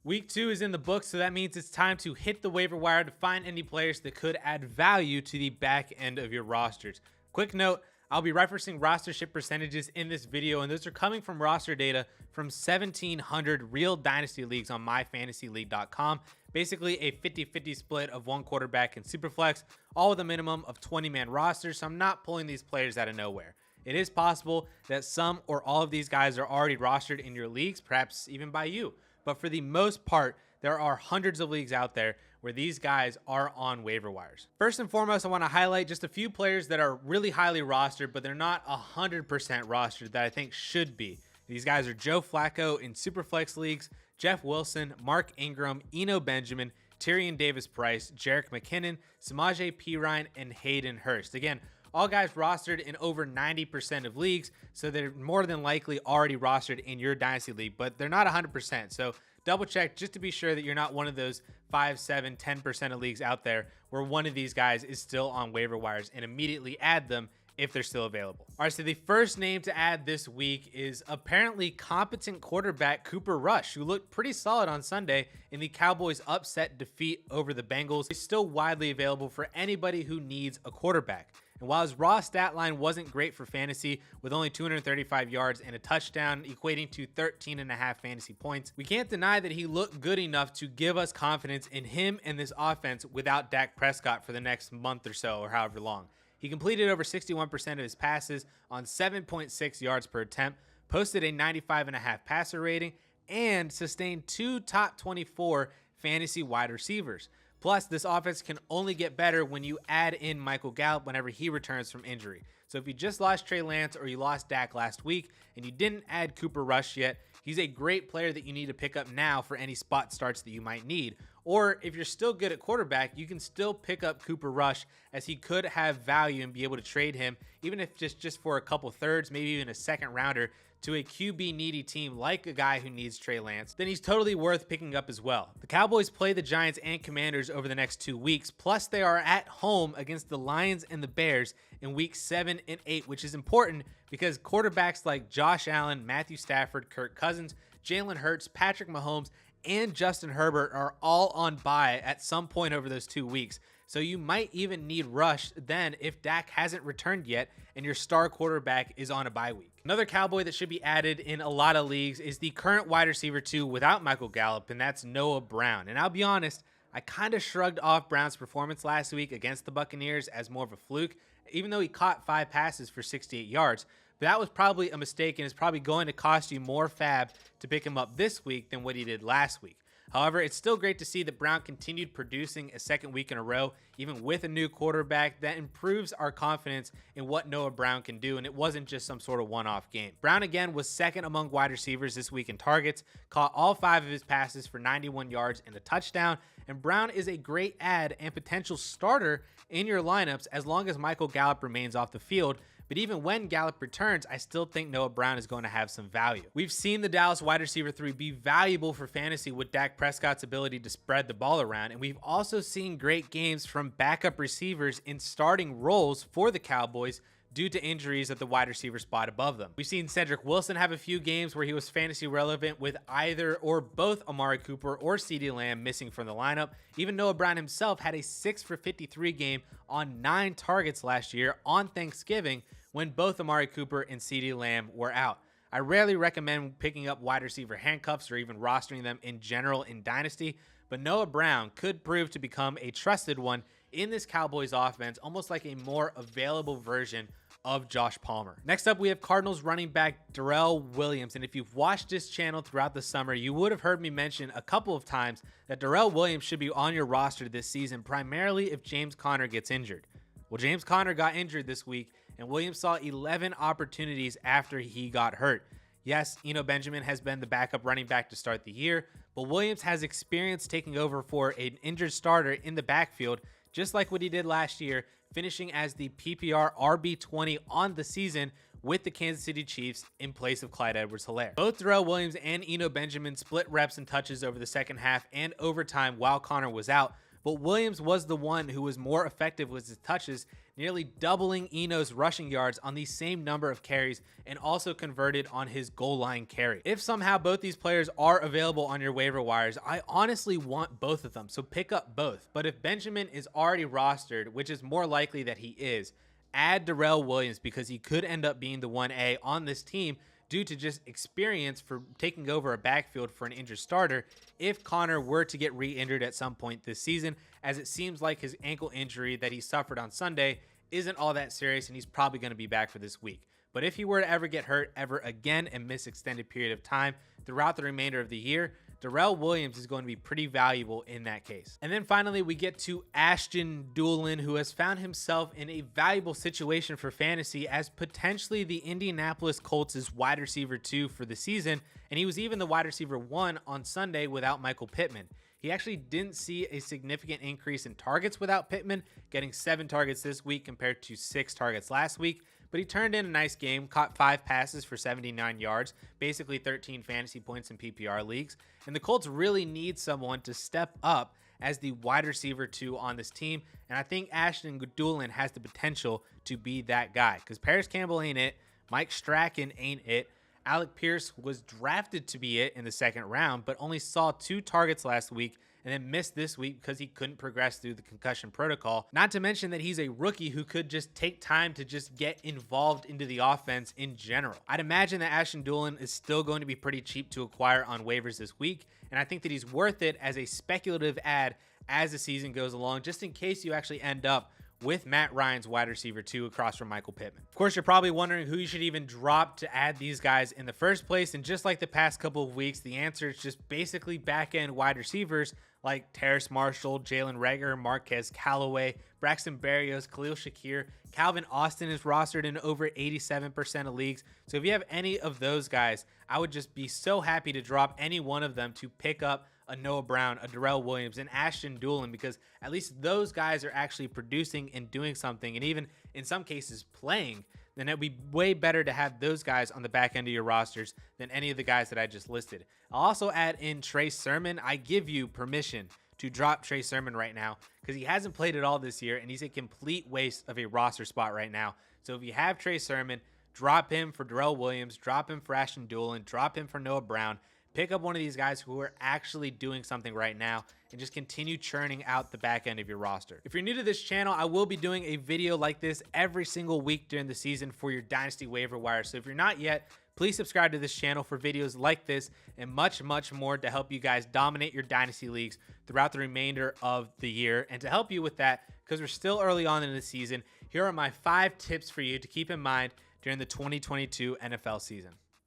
Week 2 is in the books, so that means it's time to hit the waiver wire to find any players that could add value to the back end of your rosters. Quick note, I'll be referencing rostership percentages in this video, and those are coming from roster data from 1,700 real Dynasty leagues on myfantasyleague.com. Basically a 50-50 split of one quarterback in Superflex, all with a minimum of 20-man rosters, so I'm not pulling these players out of nowhere. It is possible that some or all of these guys are already rostered in your leagues, perhaps even by you. But for the most part, there are hundreds of leagues out there where these guys are on waiver wires. First and foremost, I want to highlight just a few players that are really highly rostered, but they're not 100% rostered that I think should be. These guys are Joe Flacco in Superflex leagues, Jeff Wilson, Mark Ingram, Eno Benjamin, Tyrion Davis-Price, Jerick McKinnon, Samaje Perine, and Hayden Hurst. Again, all guys rostered in over 90% of leagues, so they're more than likely already rostered in your Dynasty league, but they're not 100%. So double check just to be sure that you're not one of those 5, 7, 10% of leagues out there where one of these guys is still on waiver wires, and immediately add them if they're still available. All right, so the first name to add this week is apparently competent quarterback Cooper Rush, who looked pretty solid on Sunday in the Cowboys' upset defeat over the Bengals. He's still widely available for anybody who needs a quarterback. And while his raw stat line wasn't great for fantasy, with only 235 yards and a touchdown equating to 13.5 fantasy points, we can't deny that he looked good enough to give us confidence in him and this offense without Dak Prescott for the next month or so, or however long. He completed over 61% of his passes on 7.6 yards per attempt, posted a 95.5 passer rating, and sustained 2 top 24 fantasy wide receivers. Plus, this offense can only get better when you add in Michael Gallup whenever he returns from injury. So if you just lost Trey Lance or you lost Dak last week and you didn't add Cooper Rush yet, he's a great player that you need to pick up now for any spot starts that you might need. Or if you're still good at quarterback, you can still pick up Cooper Rush, as he could have value and be able to trade him, even if just for a couple thirds, maybe even a second rounder, to a QB needy team like a guy who needs Trey Lance, then he's totally worth picking up as well. The Cowboys play the Giants and Commanders over the next 2 weeks, plus they are at home against the Lions and the Bears in weeks 7 and 8, which is important because quarterbacks like Josh Allen, Matthew Stafford, Kirk Cousins, Jalen Hurts, Patrick Mahomes, and Justin Herbert are all on bye at some point over those 2 weeks. So you might even need Rush then if Dak hasn't returned yet and your star quarterback is on a bye week. Another Cowboy that should be added in a lot of leagues is the current wide receiver 2 without Michael Gallup, and that's Noah Brown. And I'll be honest, I kind of shrugged off Brown's performance last week against the Buccaneers as more of a fluke, even though he caught 5 passes for 68 yards. But that was probably a mistake, and it's probably going to cost you more fab to pick him up this week than what he did last week. However, it's still great to see that Brown continued producing a second week in a row, even with a new quarterback. That improves our confidence in what Noah Brown can do, and it wasn't just some sort of one-off game. Brown again was second among wide receivers this week in targets, caught all 5 of his passes for 91 yards and a touchdown, and Brown is a great add and potential starter in your lineups as long as Michael Gallup remains off the field. But even when Gallup returns, I still think Noah Brown is going to have some value. We've seen the Dallas wide receiver 3 be valuable for fantasy with Dak Prescott's ability to spread the ball around, and we've also seen great games from backup receivers in starting roles for the Cowboys due to injuries at the wide receiver spot above them. We've seen Cedric Wilson have a few games where he was fantasy relevant with either or both Amari Cooper or CeeDee Lamb missing from the lineup. Even Noah Brown himself had a 6 for 53 game on 9 targets last year on Thanksgiving when both Amari Cooper and CeeDee Lamb were out. I rarely recommend picking up wide receiver handcuffs or even rostering them in general in Dynasty, but Noah Brown could prove to become a trusted one in this Cowboys offense, almost like a more available version of Josh Palmer. Next up, we have Cardinals running back Darrel Williams, and if you've watched this channel throughout the summer, you would have heard me mention a couple of times that Darrel Williams should be on your roster this season, primarily if James Conner gets injured. Well, James Conner got injured this week, and Williams saw 11 opportunities after he got hurt. Yes, Eno Benjamin has been the backup running back to start the year, but Williams has experience taking over for an injured starter in the backfield, just like what he did last year, finishing as the PPR RB20 on the season with the Kansas City Chiefs in place of Clyde Edwards-Helaire. Both Darrel Williams and Eno Benjamin split reps and touches over the second half and overtime while Conner was out, but Williams was the one who was more effective with his touches, nearly doubling Eno's rushing yards on the same number of carries and also converted on his goal line carry. If somehow both these players are available on your waiver wires, I honestly want both of them, so pick up both. But if Benjamin is already rostered, which is more likely that he is, add Darrel Williams because he could end up being the 1A on this team due to just experience for taking over a backfield for an injured starter if Connor were to get re-injured at some point this season, as it seems like his ankle injury that he suffered on Sunday isn't all that serious and he's probably going to be back for this week. But if he were to ever get hurt ever again and miss extended period of time throughout the remainder of the year, Darrel Williams is going to be pretty valuable in that case. And then finally, we get to Ashton Dulon, who has found himself in a valuable situation for fantasy as potentially the Indianapolis Colts' wide receiver 2 for the season, and he was even the wide receiver 1 on Sunday without Michael Pittman. He actually didn't see a significant increase in targets without Pittman, getting 7 targets this week compared to 6 targets last week, but he turned in a nice game, caught 5 passes for 79 yards, basically 13 fantasy points in PPR leagues. And the Colts really need someone to step up as the wide receiver 2 on this team. And I think Ashton Dulon has the potential to be that guy because Paris Campbell ain't it. Mike Strachan ain't it. Alec Pierce was drafted to be it in the 2nd round, but only saw 2 targets last week and then missed this week because he couldn't progress through the concussion protocol. Not to mention that he's a rookie who could just take time to just get involved into the offense in general. I'd imagine that Ashton Dulon is still going to be pretty cheap to acquire on waivers this week, and I think that he's worth it as a speculative add as the season goes along, just in case you actually end up with Matt Ryan's wide receiver 2 across from Michael Pittman. Of course, you're probably wondering who you should even drop to add these guys in the first place. And just like the past couple of weeks, the answer is just basically back-end wide receivers like Terrace Marshall, Jalen Reagor, Marquez Callaway, Braxton Berrios, Khalil Shakir. Calvin Austin is rostered in over 87% of leagues. So if you have any of those guys, I would just be so happy to drop any one of them to pick up a Noah Brown, a Darrel Williams, and Ashton Dulon, because at least those guys are actually producing and doing something, and even in some cases playing. Then it'd be way better to have those guys on the back end of your rosters than any of the guys that I just listed. I'll also add in Trey Sermon. I give you permission to drop Trey Sermon right now because he hasn't played at all this year, and he's a complete waste of a roster spot right now. So if you have Trey Sermon, drop him for Darrel Williams, drop him for Ashton Dulon, drop him for Noah Brown. Pick up one of these guys who are actually doing something right now and just continue churning out the back end of your roster. If you're new to this channel, I will be doing a video like this every single week during the season for your Dynasty waiver wire. So if you're not yet, please subscribe to this channel for videos like this and much, much more to help you guys dominate your Dynasty leagues throughout the remainder of the year. And to help you with that, because we're still early on in the season, here are my 5 tips for you to keep in mind during the 2022 NFL season.